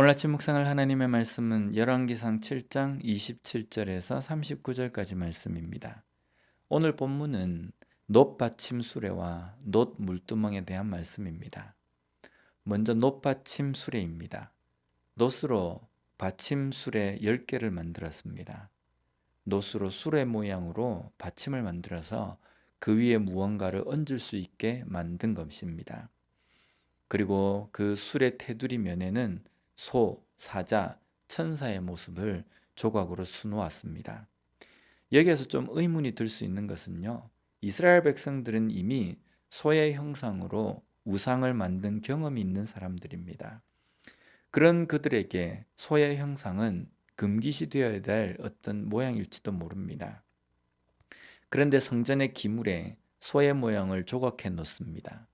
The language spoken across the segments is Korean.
오늘 아침 묵상할 하나님의 말씀은 열왕기상 7장 27절에서 39절까지 말씀입니다. 오늘 본문은 놋 받침 수레와 놋 물두멍에 대한 말씀입니다. 먼저 놋 받침 수레입니다. 놋으로 받침 수레 10개를 만들었습니다. 놋으로 수레 모양으로 받침을 만들어서 그 위에 무언가를 얹을 수 있게 만든 것입니다. 그리고 그 수레 테두리 면에는 소, 사자, 천사의 모습을 조각으로 수놓았습니다. 여기에서 좀 의문이 들 수 있는 것은요, 이스라엘 백성들은 이미 소의 형상으로 우상을 만든 경험이 있는 사람들입니다. 그런 그들에게 소의 형상은 금기시되어야 될 어떤 모양일지도 모릅니다. 그런데 성전의 기물에 소의 모양을 조각해 놓습니다.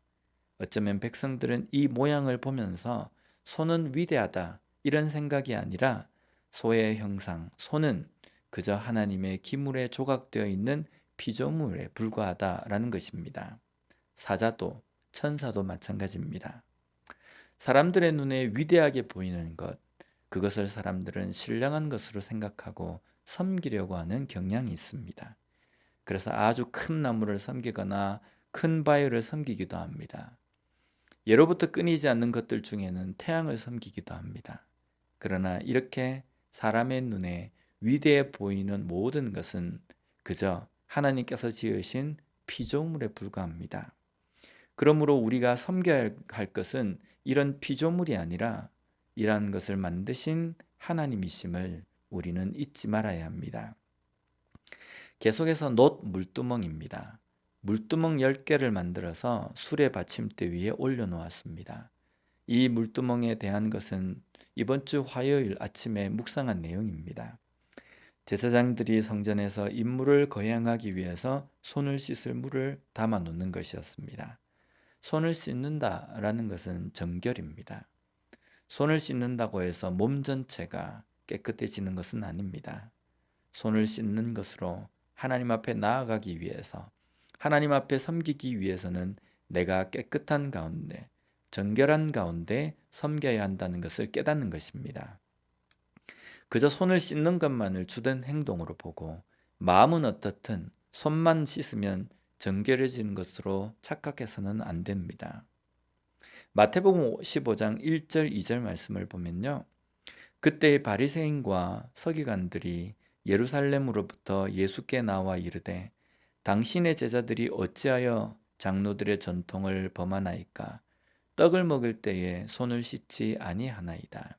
어쩌면 백성들은 이 모양을 보면서 소는 위대하다 이런 생각이 아니라 소의 형상, 소는 그저 하나님의 기물에 조각되어 있는 피조물에 불과하다라는 것입니다. 사자도 천사도 마찬가지입니다. 사람들의 눈에 위대하게 보이는 것, 그것을 사람들은 신령한 것으로 생각하고 섬기려고 하는 경향이 있습니다. 그래서 아주 큰 나무를 섬기거나 큰 바위를 섬기기도 합니다. 예로부터 끊이지 않는 것들 중에는 태양을 섬기기도 합니다. 그러나 이렇게 사람의 눈에 위대해 보이는 모든 것은 그저 하나님께서 지으신 피조물에 불과합니다. 그러므로 우리가 섬겨야 할 것은 이런 피조물이 아니라 이러한 것을 만드신 하나님이심을 우리는 잊지 말아야 합니다. 계속해서 놋 물두멍입니다. 물두멍 10개를 만들어서 수레 받침대 위에 올려놓았습니다. 이 물두멍에 대한 것은 이번 주 화요일 아침에 묵상한 내용입니다. 제사장들이 성전에서 임무를 거행하기 위해서 손을 씻을 물을 담아 놓는 것이었습니다. 손을 씻는다라는 것은 정결입니다. 손을 씻는다고 해서 몸 전체가 깨끗해지는 것은 아닙니다. 손을 씻는 것으로 하나님 앞에 나아가기 위해서, 하나님 앞에 섬기기 위해서는 내가 깨끗한 가운데, 정결한 가운데 섬겨야 한다는 것을 깨닫는 것입니다. 그저 손을 씻는 것만을 주된 행동으로 보고 마음은 어떻든 손만 씻으면 정결해지는 것으로 착각해서는 안 됩니다. 마태복음 15장 1절 2절 말씀을 보면요, 그때 바리새인과 서기관들이 예루살렘으로부터 예수께 나와 이르되 당신의 제자들이 어찌하여 장로들의 전통을 범하나이까? 떡을 먹을 때에 손을 씻지 아니하나이다.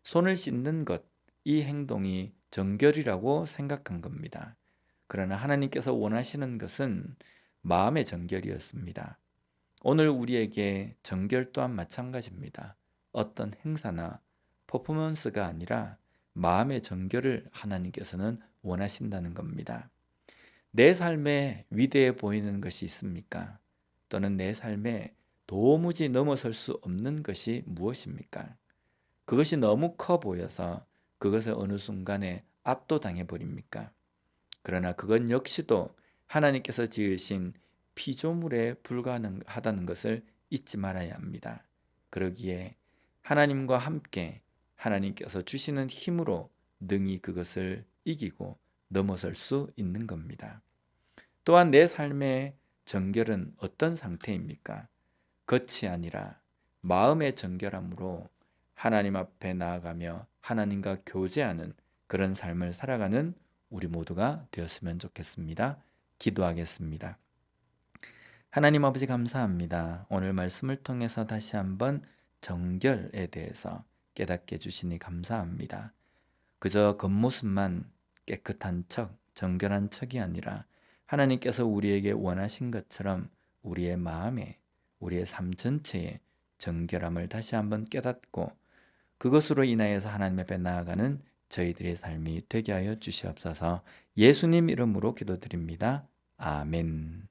손을 씻는 것, 이 행동이 정결이라고 생각한 겁니다. 그러나 하나님께서 원하시는 것은 마음의 정결이었습니다. 오늘 우리에게 정결 또한 마찬가지입니다. 어떤 행사나 퍼포먼스가 아니라 마음의 정결을 하나님께서는 원하신다는 겁니다. 내 삶에 위대해 보이는 것이 있습니까? 또는 내 삶에 도무지 넘어설 수 없는 것이 무엇입니까? 그것이 너무 커 보여서 그것을 어느 순간에 압도당해 버립니까? 그러나 그건 역시도 하나님께서 지으신 피조물에 불과하다는 것을 잊지 말아야 합니다. 그러기에 하나님과 함께 하나님께서 주시는 힘으로 능히 그것을 이기고 넘어설 수 있는 겁니다. 또한 내 삶의 정결은 어떤 상태입니까? 겉이 아니라 마음의 정결함으로 하나님 앞에 나아가며 하나님과 교제하는 그런 삶을 살아가는 우리 모두가 되었으면 좋겠습니다. 기도하겠습니다. 하나님 아버지 감사합니다. 오늘 말씀을 통해서 다시 한번 정결에 대해서 깨닫게 해주시니 감사합니다. 그저 겉모습만 깨끗한 척, 정결한 척이 아니라 하나님께서 우리에게 원하신 것처럼 우리의 마음에, 우리의 삶 전체에 정결함을 다시 한번 깨닫고 그것으로 인하여서 하나님 앞에 나아가는 저희들의 삶이 되게 하여 주시옵소서. 예수님 이름으로 기도드립니다. 아멘.